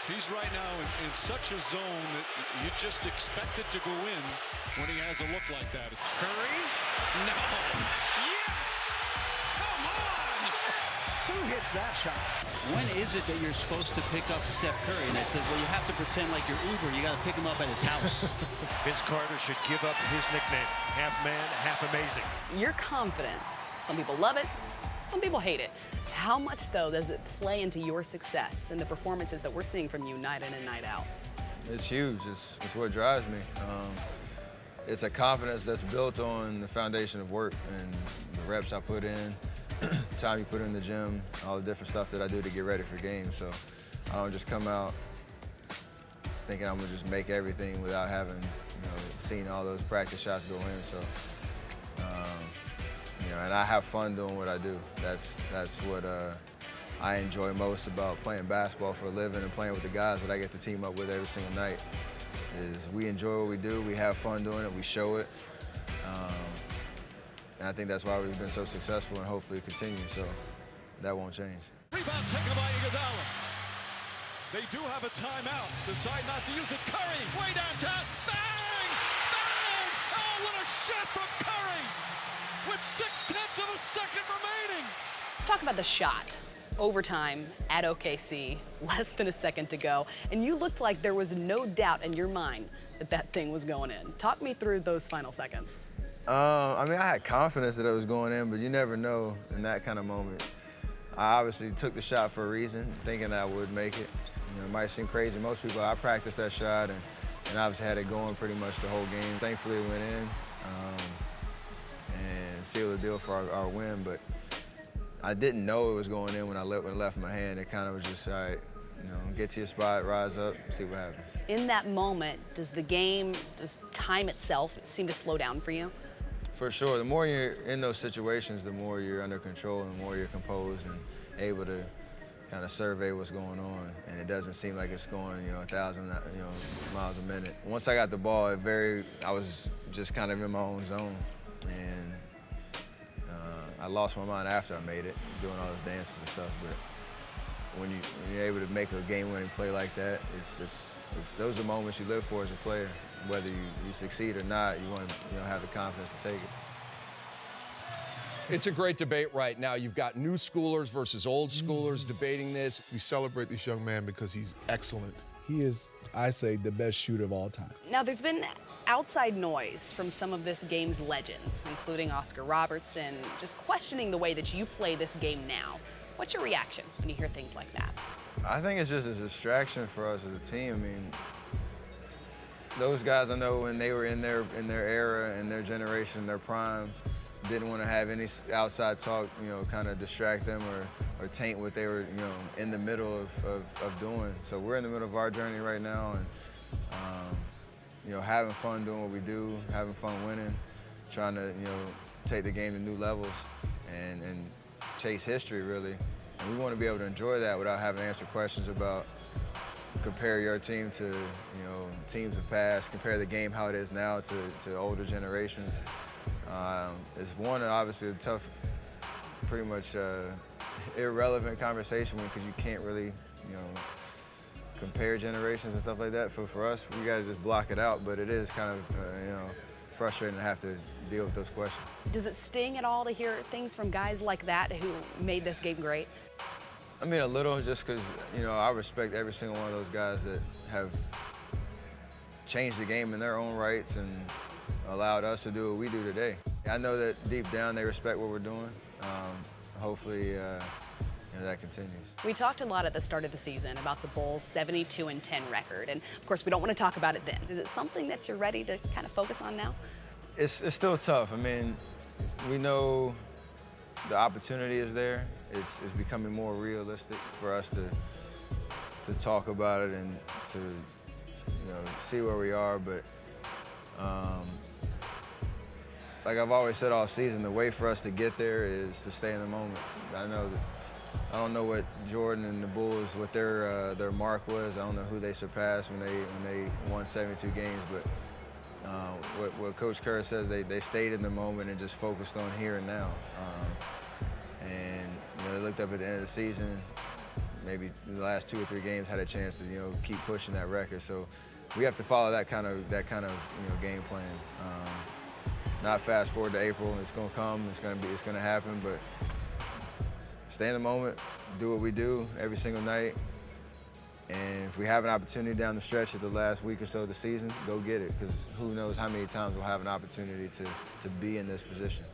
He's right now in such a zone that you just expect it to go in when he has a look like that. It's Curry. No. Yes! Come on! Who hits that shot? When is it that you're supposed to pick up Steph Curry? And I said, well, you have to pretend like you're Uber. You got to pick him up at his house. Vince Carter should give up his nickname. Half man, half amazing. Your confidence. Some people love it. Some people hate it. How much, though, does it play into your success and the performances that we're seeing from you night in and night out? It's huge. It's what drives me. It's a confidence that's built on the foundation of work and the reps I put in, time you put in the gym, all the different stuff that I do to get ready for games. So I don't just come out thinking I'm gonna just make everything without having, seen all those practice shots go in. So, and I have fun doing what I do. That's what I enjoy most about playing basketball for a living and playing with the guys that I get to team up with every single night. Is we enjoy what we do, we have fun doing it, we show it. And I think that's why we've been so successful and hopefully continue, so that won't change. Rebound taken by Iguodala. They do have a timeout. Decide not to use it. Curry, way downtown. Bang! Bang! Oh, what a shot from Curry! With 0.6 of a second remaining. Let's talk about the shot. Overtime at OKC, less than a second to go, and you looked like there was no doubt in your mind that that thing was going in. Talk me through those final seconds. I had confidence that it was going in, but you never know in that kind of moment. I obviously took the shot for a reason, thinking I would make it. It might seem crazy. Most people, I practiced that shot and obviously had it going pretty much the whole game. Thankfully, it went in and sealed the deal for our win, but I didn't know it was going in when it left my hand. It kind of was just, all right, get to your spot, rise up, see what happens. In that moment, does time itself seem to slow down for you? For sure. The more you're in those situations, the more you're under control and the more you're composed and able to kind of survey what's going on. And it doesn't seem like it's going, 1,000, miles a minute. Once I got the ball, I was just kind of in my own zone. And I lost my mind after I made it, doing all those dances and stuff. But when you're able to make a game-winning play like that, those are moments you live for as a player. Whether you succeed or not, you want to have the confidence to take it. It's a great debate right now. You've got new schoolers versus old schoolers debating this. We celebrate this young man because he's excellent. He is, I say, the best shooter of all time. Now, there's been outside noise from some of this game's legends, including Oscar Robertson, just questioning the way that you play this game now. What's your reaction when you hear things like that? I think it's just a distraction for us as a team. I mean, those guys, I know when they were in their era, in their generation, their prime, didn't want to have any outside talk, kind of distract them or taint what they were, in the middle of doing. So we're in the middle of our journey right now, and having fun doing what we do, having fun winning, trying to, take the game to new levels and chase history, really. And we want to be able to enjoy that without having to answer questions about compare your team to, teams of past, compare the game how it is now to older generations. It's obviously a tough, pretty much irrelevant conversation because you can't really, compare generations and stuff like that. For us, we got to just block it out, but it is kind of, frustrating to have to deal with those questions. Does it sting at all to hear things from guys like that who made this game great? I mean, a little, just because, I respect every single one of those guys that have changed the game in their own rights and allowed us to do what we do today. I know that deep down they respect what we're doing. Hopefully, that continues. We talked a lot at the start of the season about the Bulls' 72-10 record, and of course we don't want to talk about it then. Is it something that you're ready to kind of focus on now? It's still tough. I mean, we know the opportunity is there. It's becoming more realistic for us to talk about it and to see where we are. But like I've always said all season, the way for us to get there is to stay in the moment. I don't know what Jordan and the Bulls, what their mark was. I don't know who they surpassed when they won 72 games, but what Coach Kerr says, they stayed in the moment and just focused on here and now. And they looked up at the end of the season, maybe in the last 2 or 3 games had a chance to, you know, keep pushing that record. So we have to follow that kind of you know, game plan. Not fast forward to April. It's going to come. It's going to happen. But stay in the moment. Do what we do every single night. And if we have an opportunity down the stretch of the last week or so of the season, go get it. Because who knows how many times we'll have an opportunity to be in this position.